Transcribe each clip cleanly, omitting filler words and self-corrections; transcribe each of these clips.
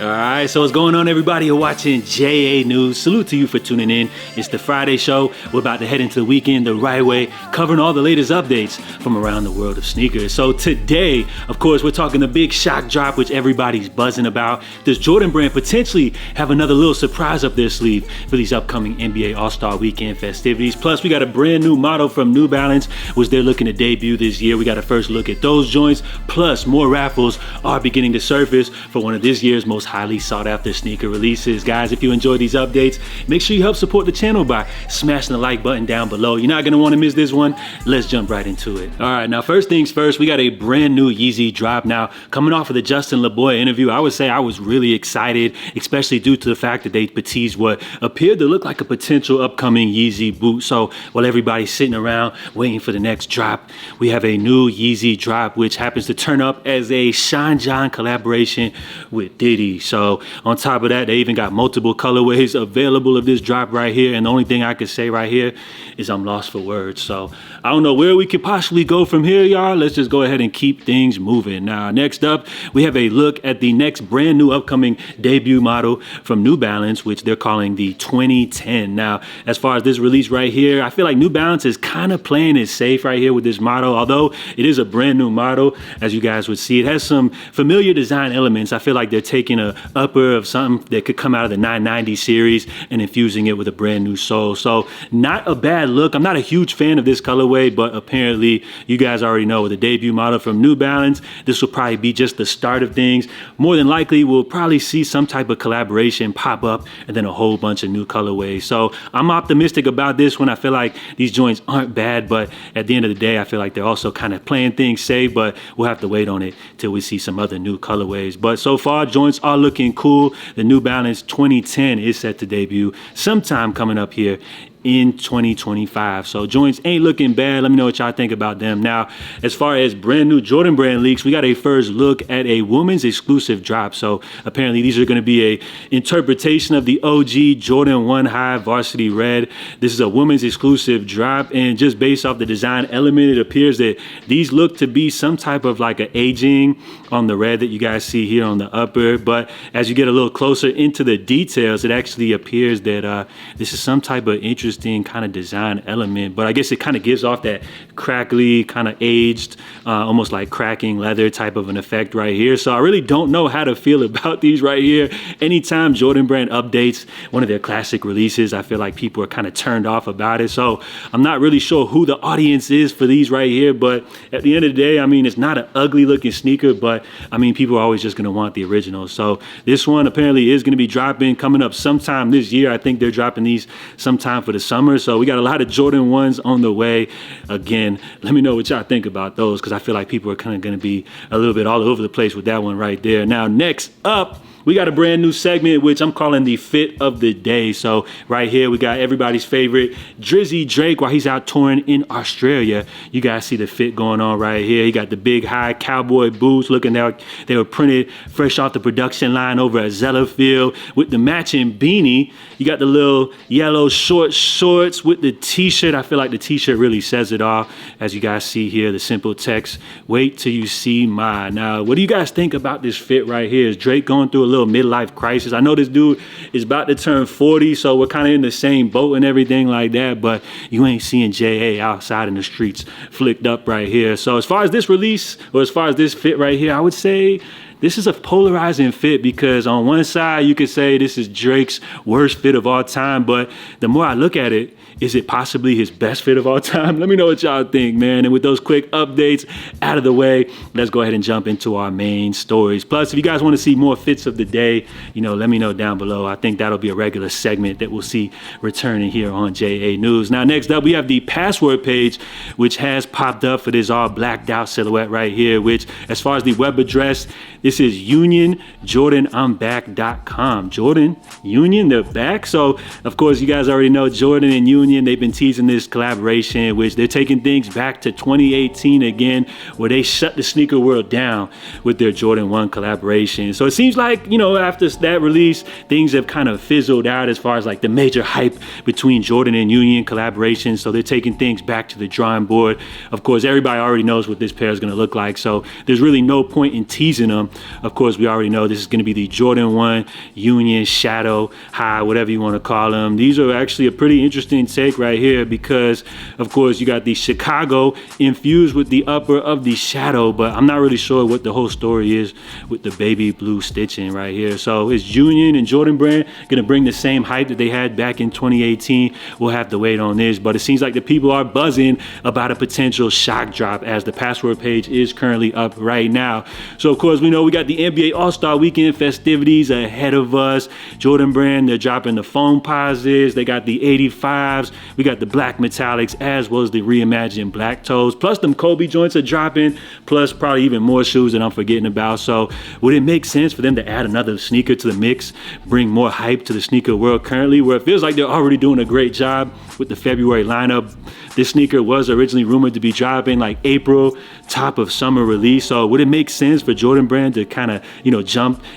All right, so what's going on, everybody? You're watching JA News. Salute to you for tuning in. It's the Friday show. We're about to head into the weekend the right way, covering all the latest updates from around the world of sneakers. So today, of course, we're talking the big shock drop, which everybody's buzzing about. Does Jordan Brand potentially have another little surprise up their sleeve for these upcoming NBA All-Star Weekend festivities? Plus, we got a brand new model from New Balance, which they're looking to debut this year. We got a first look at those joints. Plus, more raffles are beginning to surface for one of this year's most highly sought after sneaker releases. Guys, if you enjoy these updates, make sure you help support the channel by smashing the like button down below. You're not gonna wanna miss this one. Let's jump right into it. All right, now first things first, we got a brand new Yeezy drop. Now, coming off of the Justin LeBoy interview, I would say I was really excited, especially due to the fact that they teased what appeared to look like a potential upcoming Yeezy boot. So while everybody's sitting around waiting for the next drop, we have a new Yeezy drop, which happens to turn up as a Sean John collaboration with Diddy. So on top of that, they even got multiple colorways available of this drop right here. And the only thing I could say right here is I'm lost for words. So I don't know where we could possibly go from here, y'all. Let's just go ahead and keep things moving. Now, next up, we have a look at the next brand new upcoming debut model from New Balance, which they're calling the 2010. Now, as far as this release right here, I feel like New Balance is kind of playing it safe right here with this model. Although it is a brand new model, as you guys would see, it has some familiar design elements. I feel like they're taking a upper of something that could come out of the 990 series and infusing it with a brand new sole. So not a bad look. I'm not a huge fan of this colorway, but apparently you guys already know with the debut model from New Balance, this will probably be just the start of things. More than likely, we'll probably see some type of collaboration pop up and then a whole bunch of new colorways. So I'm optimistic about this one. I feel like these joints aren't bad, but at the end of the day, I feel like they're also kind of playing things safe, but we'll have to wait on it till we see some other new colorways. But so far, joints are looking cool. The New Balance 2010 is set to debut sometime coming up here in 2025. So joints ain't looking bad. Let me know what y'all think about them. Now, as far as brand new Jordan Brand leaks, we got a first look at a women's exclusive drop. So apparently these are going to be a interpretation of the OG Jordan 1 High Varsity Red. This is a women's exclusive drop, and just based off the design element, it appears that these look to be some type of like an aging on the red that you guys see here on the upper. But as you get a little closer into the details, it actually appears that this is some type of interesting kind of design element, but I guess it kind of gives off that crackly, kind of aged, almost like cracking leather type of an effect right here. So I really don't know how to feel about these right here. Anytime Jordan Brand updates one of their classic releases, I feel like people are kind of turned off about it. So I'm not really sure who the audience is for these right here, but at the end of the day, I mean, it's not an ugly looking sneaker, but I mean, people are always just going to want the original. So this one apparently is going to be dropping coming up sometime this year. I think they're dropping these sometime for the summer. So we got a lot of Jordan 1s on the way. Again, let me know what y'all think about those, because I feel like people are kind of going to be a little bit all over the place with that one right there. Now, next up, we got a brand new segment, which I'm calling the fit of the day. So right here, we got everybody's favorite Drizzy Drake while he's out touring in Australia. You guys see the fit going on right here. He got the big high cowboy boots looking like they were printed fresh off the production line over at Zellafield with the matching beanie. You got the little yellow short shorts with the t-shirt. I feel like the t-shirt really says it all. As you guys see here, the simple text, "Wait till you see mine." Now, what do you guys think about this fit right here? Is Drake going through a little midlife crisis? I know this dude is about to turn 40, so we're kind of in the same boat and everything like that, but you ain't seeing JA outside in the streets flicked up right here. So as far as this release, or as far as this fit right here, I would say this is a polarizing fit, because on one side you could say this is Drake's worst fit of all time, but the more I look at it, is it possibly his best fit of all time? Let me know what y'all think, man. And with those quick updates out of the way, let's go ahead and jump into our main stories. Plus, if you guys want to see more fits of the day, you know, let me know down below. I think that'll be a regular segment that we'll see returning here on JA News. Now, next up, we have the password page, which has popped up for this all blacked out silhouette right here, which, as far as the web address, this is UnionJordanI'mBack.com. Jordan, Union, they're back. So, of course, you guys already know Jordan and Union. They've been teasing this collaboration, which they're taking things back to 2018 again, where they shut the sneaker world down with their Jordan 1 collaboration. So it seems like, you know, after that release, things have kind of fizzled out as far as like the major hype between Jordan and Union collaboration. So they're taking things back to the drawing board. Of course, everybody already knows what this pair is going to look like. So there's really no point in teasing them of course, we already know this is going to be the Jordan 1 Union Shadow High, whatever you want to call them. These are actually a pretty interesting take right here because, of course, you got the Chicago infused with the upper of the Shadow, but I'm not really sure what the whole story is with the baby blue stitching right here. So is Union and Jordan Brand going to bring the same hype that they had back in 2018? We'll have to wait on this, but it seems like the people are buzzing about a potential shock drop as the password page is currently up right now. So of course, we know we got the NBA All-Star Weekend festivities ahead of us. Jordan Brand, they're dropping the foam posits. They got the 85s. We got the black metallics as well as the reimagined black toes. Plus them Kobe joints are dropping, plus probably even more shoes that I'm forgetting about. So would it make sense for them to add another sneaker to the mix, bring more hype to the sneaker world currently, where it feels like they're already doing a great job with the February lineup? This sneaker was originally rumored to be dropping like April, top of summer release. So would it make sense for Jordan Brand to kind of,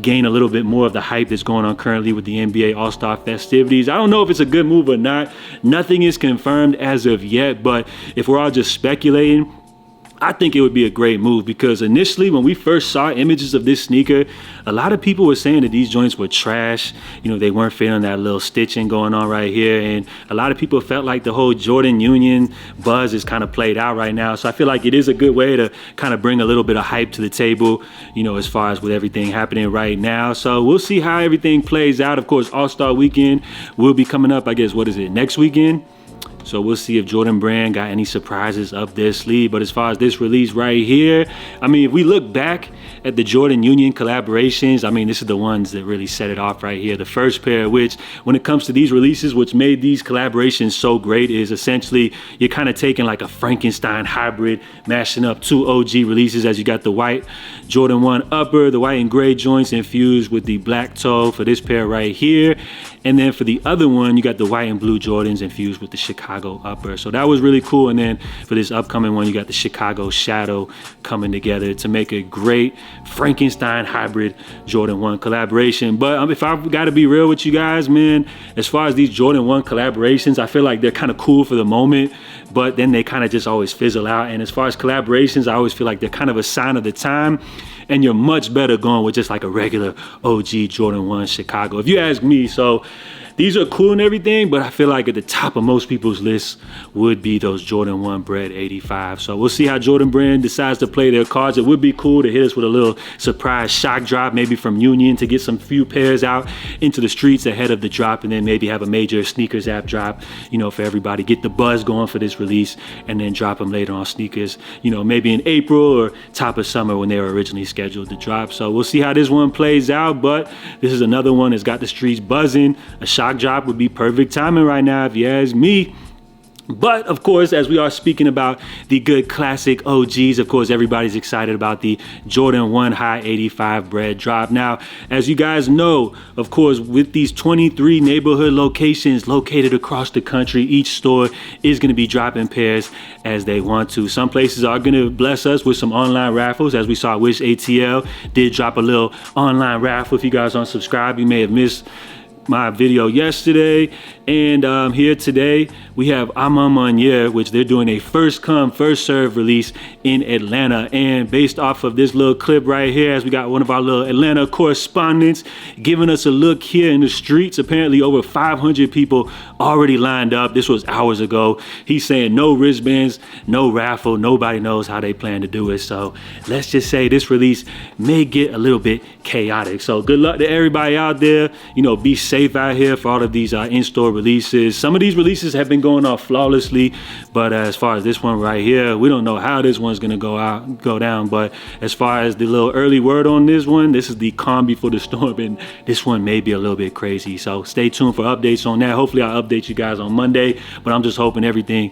gain a little bit more of the hype that's going on currently with the NBA All-Star festivities? I don't know if it's a good move or not. Nothing is confirmed as of yet, but if we're all just speculating, I think it would be a great move because initially when we first saw images of this sneaker, a lot of people were saying that these joints were trash. They weren't feeling that little stitching going on right here. And a lot of people felt like the whole Jordan Union buzz is kind of played out right now. So I feel like it is a good way to kind of bring a little bit of hype to the table, as far as with everything happening right now. So we'll see how everything plays out. Of course, All-Star Weekend will be coming up, I guess, next weekend? So we'll see if Jordan Brand got any surprises up their sleeve. But as far as this release right here, if we look back at the Jordan Union collaborations, this is the ones that really set it off right here. The first pair, which when it comes to these releases, which made these collaborations so great is essentially you're kind of taking like a Frankenstein hybrid, mashing up two OG releases as you got the white Jordan 1 upper, the white and gray joints infused with the black toe for this pair right here. And then for the other one, you got the white and blue Jordans infused with the Chicago upper. So that was really cool. And then for this upcoming one, you got the Chicago Shadow coming together to make a great Frankenstein hybrid Jordan 1 collaboration. But if I've got to be real with you guys, man, as far as these Jordan 1 collaborations, I feel like they're kind of cool for the moment, but then they kind of just always fizzle out. And as far as collaborations, I always feel like they're kind of a sign of the time. And you're much better going with just like a regular OG Jordan 1 Chicago, if you ask me. So these are cool and everything, but I feel like at the top of most people's lists would be those Jordan 1 Bred 85. So we'll see how Jordan Brand decides to play their cards. It would be cool to hit us with a little surprise shock drop, maybe from Union, to get some few pairs out into the streets ahead of the drop, and then maybe have a major sneakers app drop, for everybody, get the buzz going for this release, and then drop them later on sneakers, maybe in April or top of summer when they were originally scheduled to drop. So we'll see how this one plays out, but this is another one that's got the streets buzzing. A shock drop would be perfect timing right now if you ask me. But of course, as we are speaking about the good classic OGs, of course, everybody's excited about the Jordan 1 High 85 Bred drop. Now, as you guys know, of course, with these 23 neighborhood locations located across the country, each store is going to be dropping pairs as they want to. Some places are going to bless us with some online raffles, as we saw Wish ATL did drop a little online raffle. If you guys aren't subscribed, you may have missed my video yesterday. And here today we have Ama Manier, which they're doing a first come first serve release in Atlanta. And based off of this little clip right here, as we got one of our little Atlanta correspondents giving us a look here in the streets, apparently over 500 people already lined up. This was hours ago. He's saying no wristbands, no raffle, nobody knows how they plan to do it. So let's just say this release may get a little bit chaotic. So good luck to everybody out there. Be safe out here for all of these in-store releases. Some of these releases have been going off flawlessly, but as far as this one right here, we don't know how this one's gonna go down. But as far as the little early word on this one, this is the calm before the storm, and this one may be a little bit crazy. So stay tuned for updates on that. Hopefully I'll update you guys on Monday, but I'm just hoping everything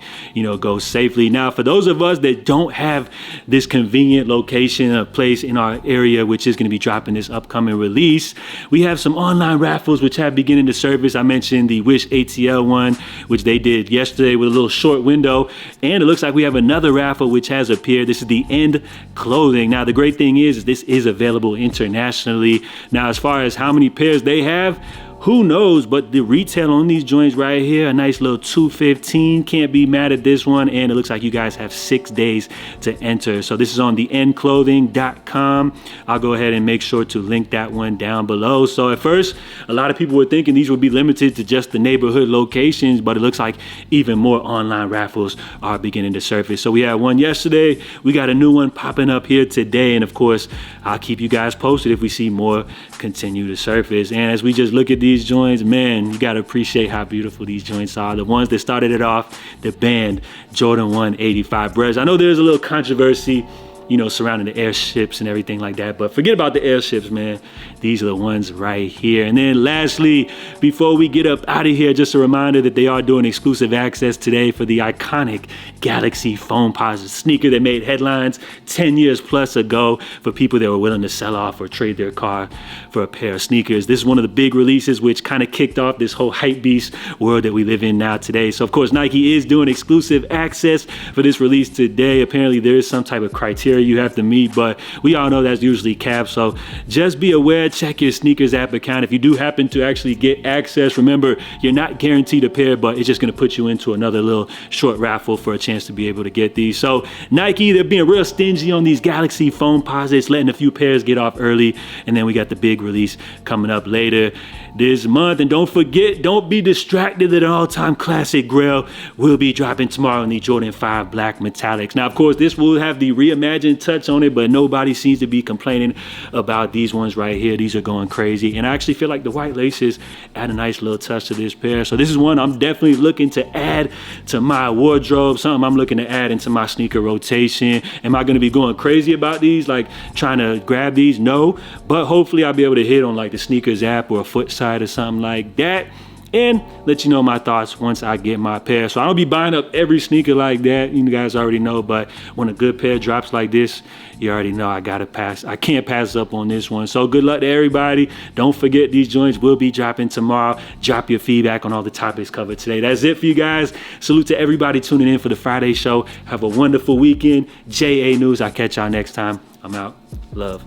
goes safely. Now, for those of us that don't have this convenient location, a place in our area which is going to be dropping this upcoming release, we have some online raffles which have begun into service. I mentioned the Wish ATL one, which they did yesterday with a little short window, and it looks like we have another raffle which has appeared. This is the End Clothing. Now, the great thing is this is available internationally. Now, as far as how many pairs they have, who knows, but the retail on these joints right here, a nice little $215. Can't be mad at this one. And it looks like you guys have 6 days to enter. So this is on theenclothing.com. I'll go ahead and make sure to link that one down below. So at first, a lot of people were thinking these would be limited to just the neighborhood locations, but it looks like even more online raffles are beginning to surface. So we had one yesterday. We got a new one popping up here today. And of course, I'll keep you guys posted if we see more continue to surface. And as we just look at these joints, man, you gotta appreciate how beautiful these joints are. The ones that started it off, the band Jordan 1 85 Bres. I know there's a little controversy, you know, surrounding the airships and everything like that, but forget about the airships, man. These are the ones right here. And then lastly, before we get up out of here, just a reminder that they are doing exclusive access today for the iconic Galaxy Foamposite sneaker that made headlines 10 years plus ago for people that were willing to sell off or trade their car for a pair of sneakers. This is one of the big releases which kind of kicked off this whole hype beast world that we live in now today. So of course, Nike is doing exclusive access for this release today. Apparently there is some type of criteria you have to meet, but we all know that's usually capped. So just be aware, check your sneakers app account. If you do happen to actually get access, remember, you're not guaranteed a pair, but it's just going to put you into another little short raffle for a chance to be able to get these. So Nike, they're being real stingy on these Galaxy Foamposites, letting a few pairs get off early. And then we got the big release coming up later this month. And don't forget, don't be distracted that an all-time classic Grail will be dropping tomorrow in the Jordan 5 Black Metallics. Now, of course, this will have the reimagined touch on it, but nobody seems to be complaining about these ones right here. These are going crazy. And I actually feel like the white laces add a nice little touch to this pair. So this is one I'm definitely looking to add to my wardrobe, something I'm looking to add into my sneaker rotation. Am I going to be going crazy about these, like trying to grab these? No, but hopefully I'll be able to hit on like the sneakers app or a foot side or something like that, and let you know my thoughts once I get my pair. So I don't be buying up every sneaker like that, you guys already know, but when a good pair drops like this, you already know I can't pass up on this one. So good luck to everybody. Don't forget, these joints will be dropping tomorrow. Drop your feedback on all the topics covered today. That's it for you guys. Salute to everybody tuning in for the Friday show. Have a wonderful weekend. JA News, I'll catch y'all next time. I'm out. Love.